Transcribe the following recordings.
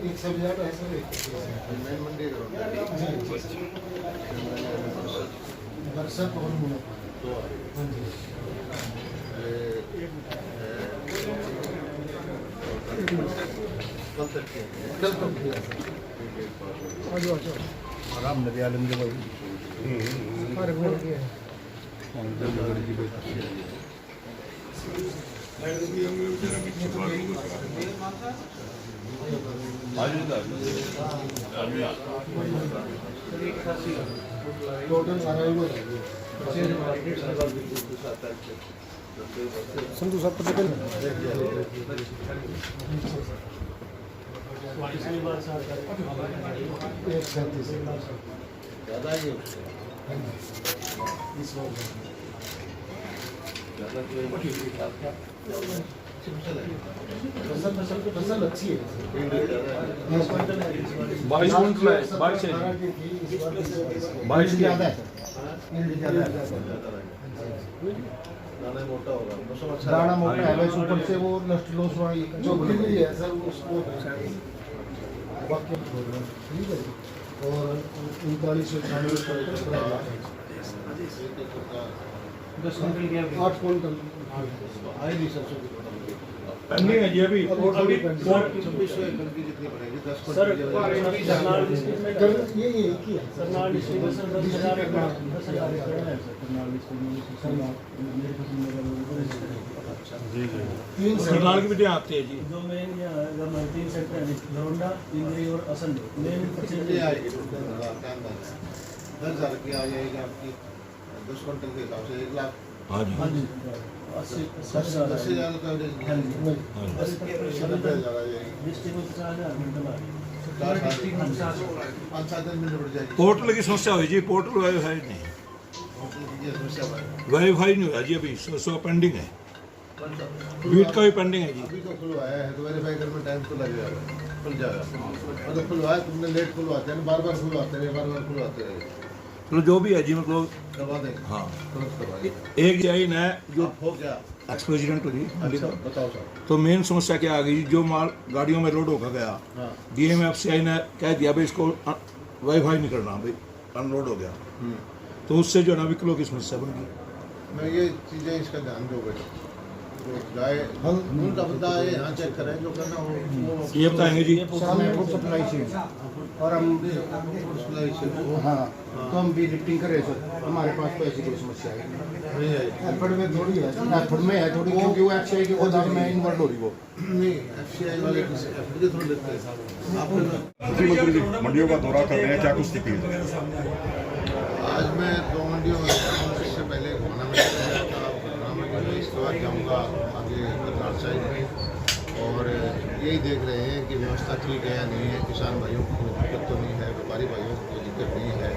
एक सब ज्यादा है सर मेन मंडी बरसात और मुनाफा हाँ जी कल तक आराम नबी आलम जो भाई टोटल संतु सब ज़्यादा ही फसल अच्छी है 22 क्विंटल है 22 ज़्यादा है दाना मोटा होगा दाना मोटा है वैसे ऊपर से वो नष्ट लोस वाली जो गिरी है सर उसको बाकी ठीक है और 39 से 10 क्विंटल क्या 8 क्विंटल आई नहीं सरसों की पेंडिंग है जी अभी 2600 एकड़ की जितनी बनेगी 10 सर ये एक ही है करनाल डिस्ट्रिक्ट में सर 10,000 एकड़ करनाल की मीटिंग आती है जी जो मेन यहाँ 3 सेक्टर है लौंडा इंद्री और असंध मेन ये आएगी 10,000 की आ जाएगी आपकी 10 क्विंटल के हिसाब से 1 लाख हाँ जी हाँ जी 10 से ज़्यादा का डिस्ट्रिक्ट में 50,000 क्विंटल आ रही है 5-7 दिन में निपट जाएगी पोर्टल की समस्या हुई जी पोर्टल वाईफाई नहीं वाईफाई नहीं हुआ जी अभी सो पेंडिंग है बीट का भी पेंडिंग है जी अभी तो खुलवाया है तो वेरीफाई करने में टाइम तो लगेगा खुल जाएगा मतलब खुलवाया तुमने लेट खुलवाते हैं बार बार खुलवाते रहे तो जो भी है जी मतलब करवा देंगे हाँ तुरंत करवाइए एक जैन है जो हो गया एक्स प्रेसिडेंट हो जी अच्छा बताओ सर तो मेन समस्या क्या आ गई जो माल गाड़ियों में लोड होकर गया हाँ DMFCI ने कह दिया भाई इसको वाईफाई नहीं करना भाई अनलोड हो गया तो उससे जो है ना विकलों की समस्या बन गई मैं ये चीज़ें इसका ध्यान दोगे गाय उनका बंदा है यहाँ चेक करें जो करना हो ये बताएंगे जी सामने फूड सप्लाई से और हम सप्लाई से हाँ तो हम भी लिफ्टिंग करें सर हमारे पास तो ऐसी कोई समस्या है एफर्ट में थोड़ी है एफर्ट में है थोड़ी क्योंकि वो एफसीआई के गोदाम में इन्वॉल्व हो रही वो नहीं एफसीआई वाले एफर्ट के थ्रू लेते हैं मुख्यमंत्री जी मंडियों का दौरा कर रहे हैं क्या कुछ स्थिति है आज मैं 2 मंडियों में इससे पहले घुमाना में गया था इसके बाद जाऊँगा आगे करनाल साइड में और यही देख रहे हैं कि व्यवस्था ठीक है या नहीं है किसान भाइयों को कोई दिक्कत तो नहीं है व्यापारी भाइयों को कोई दिक्कत नहीं है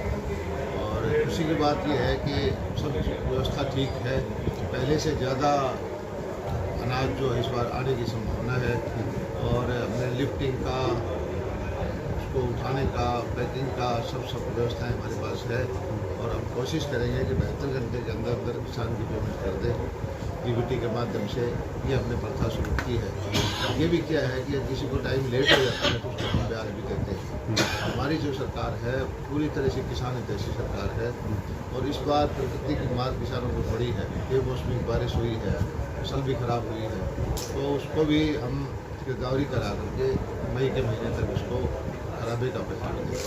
और खुशी की बात यह है कि सब व्यवस्था ठीक है पहले से ज़्यादा अनाज जो है इस बार आने की संभावना है और अपने लिफ्टिंग का उसको उठाने का पैकिंग का सब व्यवस्थाएं हमारे पास है और हम कोशिश करेंगे कि 72 घंटे के अंदर किसान की पेमेंट कर दें DBT के माध्यम से ये हमने प्रथा शुरू की है ये भी क्या है कि किसी को टाइम लेट हो जाता है तो उसको हम ब्याज भी देते हैं हमारी जो सरकार है पूरी तरह से किसान हितैषी सरकार है और इस बार प्रकृति की मार किसानों को पड़ी है बेमौसमी बारिश हुई है फसल भी खराब हुई है तो उसको भी हम गिरदावरी करा करके मई के महीने तक उसको खराबे का पैसा देते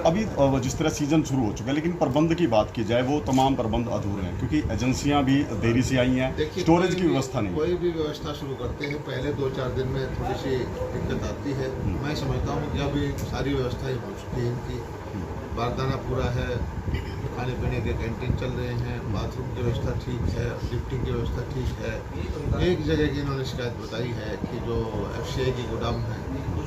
अभी जिस तरह सीजन शुरू हो चुका है लेकिन प्रबंध की बात की जाए वो तमाम प्रबंध अधूरे हैं क्योंकि एजेंसियां भी देरी से आई हैं स्टोरेज की व्यवस्था नहीं कोई भी व्यवस्था शुरू करते हैं पहले 2-4 दिन में थोड़ी सी दिक्कत आती है मैं समझता हूँ कि अभी सारी व्यवस्थाएं हो चुकी हैं इनकी बारदाना पूरा है खाने पीने के कैंटीन चल रहे हैं बाथरूम की व्यवस्था ठीक है लिफ्टिंग की व्यवस्था ठीक है एक जगह की इन्होंने शिकायत बताई है कि जो FCI की गोदाम है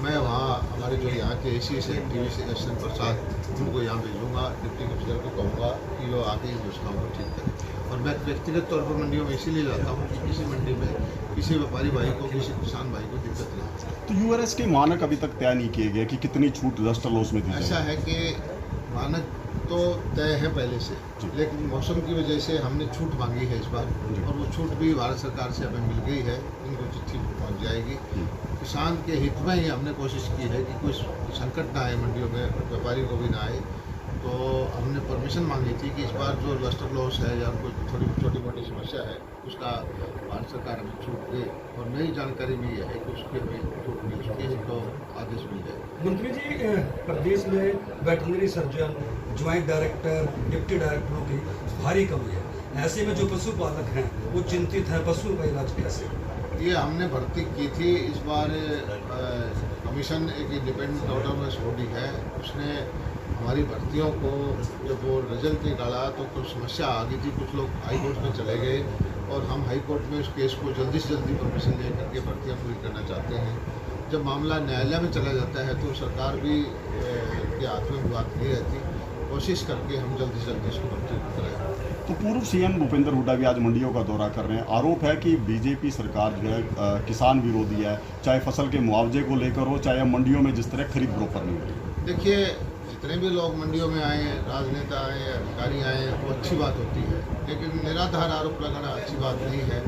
मैं वहाँ हमारे जो यहाँ के AC से TVC SN प्रसाद उनको यहाँ भेजूँगा डिप्टी कमिश्नर को कहूँगा कि वो आके इन व्यवस्थाओं को ठीक करें और मैं व्यक्तिगत तौर पर मंडियों में इसीलिए जाता हूँ कि किसी मंडी में किसी व्यापारी भाई को किसी किसान भाई को दिक्कत नहीं आती। तो URS के मानक अभी तक तय नहीं किए गए कि कितनी छूट रजिस्टर लॉस में दी ऐसा है कि मानक तो तय है पहले से, लेकिन मौसम की वजह से हमने छूट मांगी है इस बार, और वो छूट भी भारत सरकार से हमें मिल गई है। इनको चिट्ठी पहुंच जाएगी। किसान के हित में ही हमने कोशिश की है कि कोई संकट ना आए मंडियों में, व्यापारी को भी ना आए। तो हमने परमिशन मांगी थी कि इस बार जो लस्टर लॉस है या कोई थोड़ी छोटी मोटी समस्या है उसका भारत सरकार हमें छूट दे, और नई जानकारी भी है कि उसके हमें छूट मिल चुकी है, तो आदेश मिल जाए। मंत्री जी, प्रदेश में veterinary surgeon, joint director, deputy डायरेक्टरों की भारी कमी है। ऐसे में जो पशुपालक हैं वो चिंतित हैं, पशुओं का इलाज कैसे? ये हमने भर्ती की थी इस बार। कमीशन एक इंडिपेंडेंट ऑटोनोमस बॉडी है, उसने हमारी भर्तियों को जब वो रिजल्ट निकाला तो कुछ समस्या आ गई थी। कुछ लोग हाई कोर्ट में चले गए और हम हाई कोर्ट में उस केस को जल्दी से जल्दी परमिशन ले करके भर्तियाँ पूरी करना चाहते हैं। जब मामला न्यायालय में चला जाता है तो सरकार भी के हाथ में बात नहीं रहती। कोशिश करके हम जल्दी से जल्दी इसको भर्ती कराएं। तो पूर्व सीएम भूपेंद्र हुड्डा भी आज मंडियों का दौरा कर रहे हैं। आरोप है कि बीजेपी सरकार जो है किसान विरोधी है, चाहे फसल के मुआवजे को लेकर हो, चाहे मंडियों में जिस तरह खरीद प्रॉपर नहीं हो रही। देखिए, जितने भी लोग मंडियों में आए, राजनेता आए, अधिकारी आए, वो अच्छी बात होती है, लेकिन निराधार आरोप लगाना अच्छी बात नहीं है।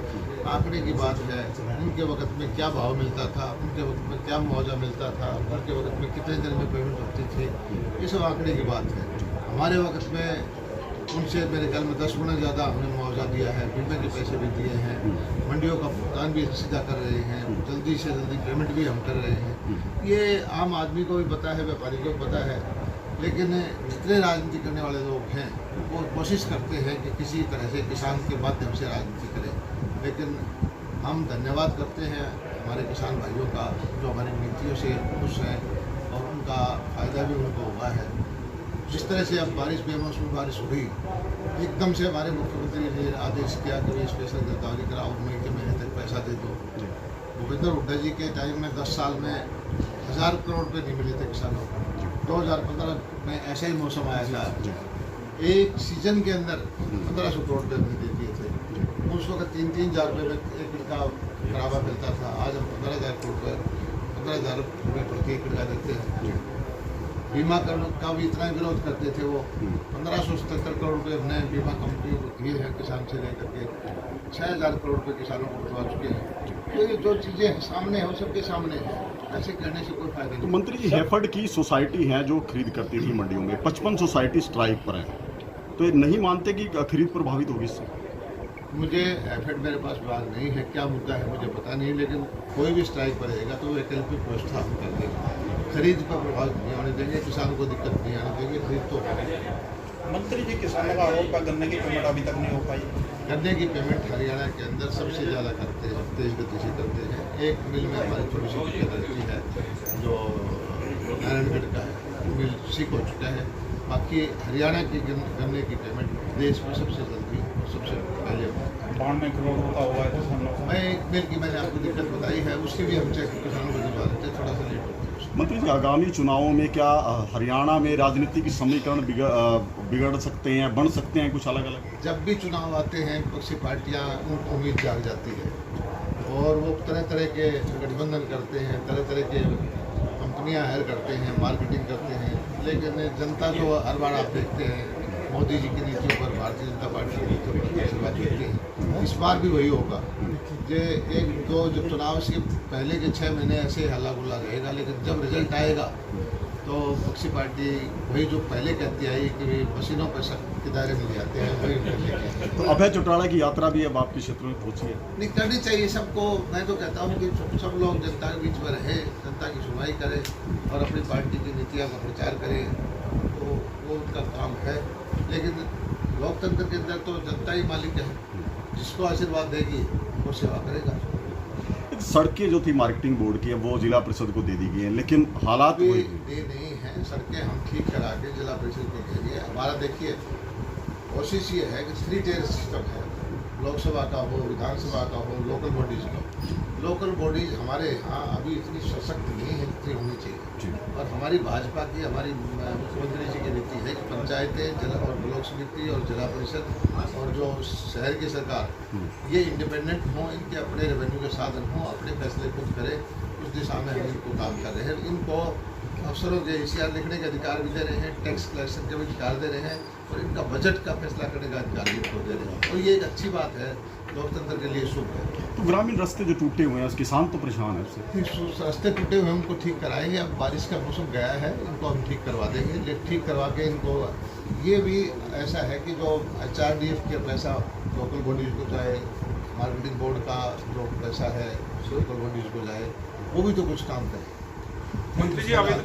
आंकड़े की बात है, उनके वक्त में क्या भाव मिलता था, उनके वक्त में क्या मुआवजा मिलता था, उनके वक्त में कितने दिन में पेमेंट होती थी, ये सब आंकड़े की बात है। हमारे वक्त में उनसे मेरे ख्याल में 10 गुना ज़्यादा हमने मुआवजा दिया है, बीमे के पैसे भी दिए हैं, मंडियों का भुगतान भी सीधा कर रहे हैं, जल्दी से जल्दी पेमेंट भी हम कर रहे हैं। ये आम आदमी को भी पता है, व्यापारी को भी पता है, लेकिन जितने राजनीति करने वाले लोग हैं वो कोशिश करते हैं कि किसी तरह से किसान के माध्यम से राजनीति करें। लेकिन हम धन्यवाद करते हैं हमारे किसान भाइयों का, जो हमारी नीतियों से खुश हैं और उनका फ़ायदा भी उनको हुआ है। जिस तरह से अब बारिश, बेमौसमी बारिश हुई, एकदम से हमारे मुख्यमंत्री ने आदेश किया कि भाई स्पेशल गिरदावरी कराओ, मई के महीने तक पैसा दे दो। भूपेंद्र हुड्डा जी के टाइम में 10 साल में 1000 करोड़ रुपये नहीं मिले थे किसानों को। 2015 में ऐसा ही मौसम आया था, एक सीजन के अंदर 1500 करोड़ रुपये दे दिए थे। उस वक्त 3-3 हज़ार रुपये में एक एकड़ का करावा मिलता था। आज हम 15,000 करोड़ रुपये, 15,000 रुपये प्रति एकड़ का देते हैं। बीमा का भी इतना विरोध करते थे वो। 1577 करोड़ रुपये हमने बीमा कंपनियों को दिए हैं किसान से लेकर के 6,000 करोड़ रुपये किसानों को भिजवा चुके हैं। तो ये जो चीज़ें सामने हैं वो सबके सामने हैं, ऐसे कहने से कोई फायदा नहीं। तो मंत्री जी, हेफर्ड की सोसाइटी है जो खरीद करती थी मंडियों में, 55 सोसाइटी स्ट्राइक पर है, तो ये नहीं मानते कि खरीद प्रभावित होगी इससे? मुझे एफेड मेरे पास विभाग नहीं है, क्या मुद्दा है मुझे पता नहीं, लेकिन कोई भी स्ट्राइक पर रहेगा तो वैकल्पिक व्यवस्था हम कर देंगे। खरीद पर प्रभावित नहीं होने देंगे, किसानों को दिक्कत नहीं आने देंगे, खरीद तो होगी। मंत्री जी, किसानों का आरोप है गन्ने की पेमेंट अभी तक नहीं हो पाई। गन्ने की पेमेंट हरियाणा के अंदर सबसे ज़्यादा करते हैं, तेज गति से करते हैं। एक मिल में हमारी छोटी सी दिक्कत रहती है जो नारायणगढ़ का है, मिल ठीक हो चुका है। बाकी हरियाणा की गन्ने की पेमेंट देश में सबसे जल्दी और सबसे पहले हुआ। 92 करोड़ रुपया हुआ है किसानों को। मैं एक मिल की मैंने आपको दिक्कत बताई है, उसकी भी हम चेक किसानों को दिलवा देते, थोड़ा सा लेट होता है। मंत्री जी, आगामी चुनावों में क्या हरियाणा में राजनीतिक समीकरण बिगड़ सकते हैं, बन सकते हैं कुछ अलग अलग? जब भी चुनाव आते हैं विपक्षी पार्टियां, उनको उम्मीद जाग जाती है और वो तरह तरह के गठबंधन करते हैं, तरह तरह के कंपनियां हायर करते हैं, मार्केटिंग करते हैं। लेकिन जनता तो हर बार आप देखते हैं मोदी जी की नीतियों पर, भारतीय जनता पार्टी की नीतियों पर आशीर्वाद देते हैं। इस बार भी वही होगा। ये एक दो जब चुनाव से पहले के 6 महीने ऐसे हल्ला गुल्ला रहेगा, लेकिन जब रिजल्ट आएगा तो विपक्षी पार्टी वही जो पहले कहती आई कि मशीनों पर शक के दायरे में ले आते हैं, वही लेके। तो अभय चौटाला की यात्रा भी अब आपके क्षेत्र में पहुंची है? नहीं, करनी चाहिए सबको। मैं तो कहता हूँ कि सब लोग जनता के बीच में रहे, जनता की सुनवाई करें और अपनी पार्टी की नीतियाँ का प्रचार करें, तो वो उनका काम है। लेकिन लोकतंत्र के अंदर तो जनता ही मालिक है, जिसको आशीर्वाद देगी वो सेवा करेगा। सड़कें जो थी मार्केटिंग बोर्ड की, वो जिला परिषद को दे दी गई हैं, लेकिन हालात अभी वही दे नहीं है। सड़कें हम ठीक करा के जिला परिषद को देंगे। हमारा देखिए कोशिश ये है कि 3 tier सिस्टम है, लोकसभा का हो, विधानसभा का हो, लोकल बॉडीज़ का। लोकल बॉडीज़ हमारे यहाँ अभी इतनी सशक्त नहीं है जितनी होनी चाहिए। और हमारी भाजपा की, हमारी मुख्यमंत्री जी की नीति है कि पंचायतें, जिला और ब्लॉक समिति और जिला परिषद और जो शहर की सरकार, ये इंडिपेंडेंट हों, इनके अपने रेवेन्यू के साधन हों, अपने फैसले खुद करें। उस दिशा में हम इनको काम कर रहे हैं। इनको अफसरों के ECR लिखने के अधिकार भी दे रहे हैं, टैक्स कलेक्शन के भी अधिकार दे रहे हैं और इनका बजट का फैसला करने का अधिकार भी इनको दे रहे हैं। और ये एक अच्छी बात है, लोकतंत्र के लिए शुभ है। तो ग्रामीण रास्ते जो टूटे हुए हैं किसान तो परेशान है उससे। रास्ते टूटे हुए उनको ठीक कराएंगे। अब बारिश का मौसम गया है, इनको हम ठीक करवा देंगे। ठीक करवा के इनको ये भी ऐसा है कि जो HRDF के पैसा लोकल बॉडीज को चाहे मार्केटिंग बोर्ड का जो पैसा है लोकल बॉडीज को जाए, वो भी तो कुछ काम करें। मंत्री जी आवेदन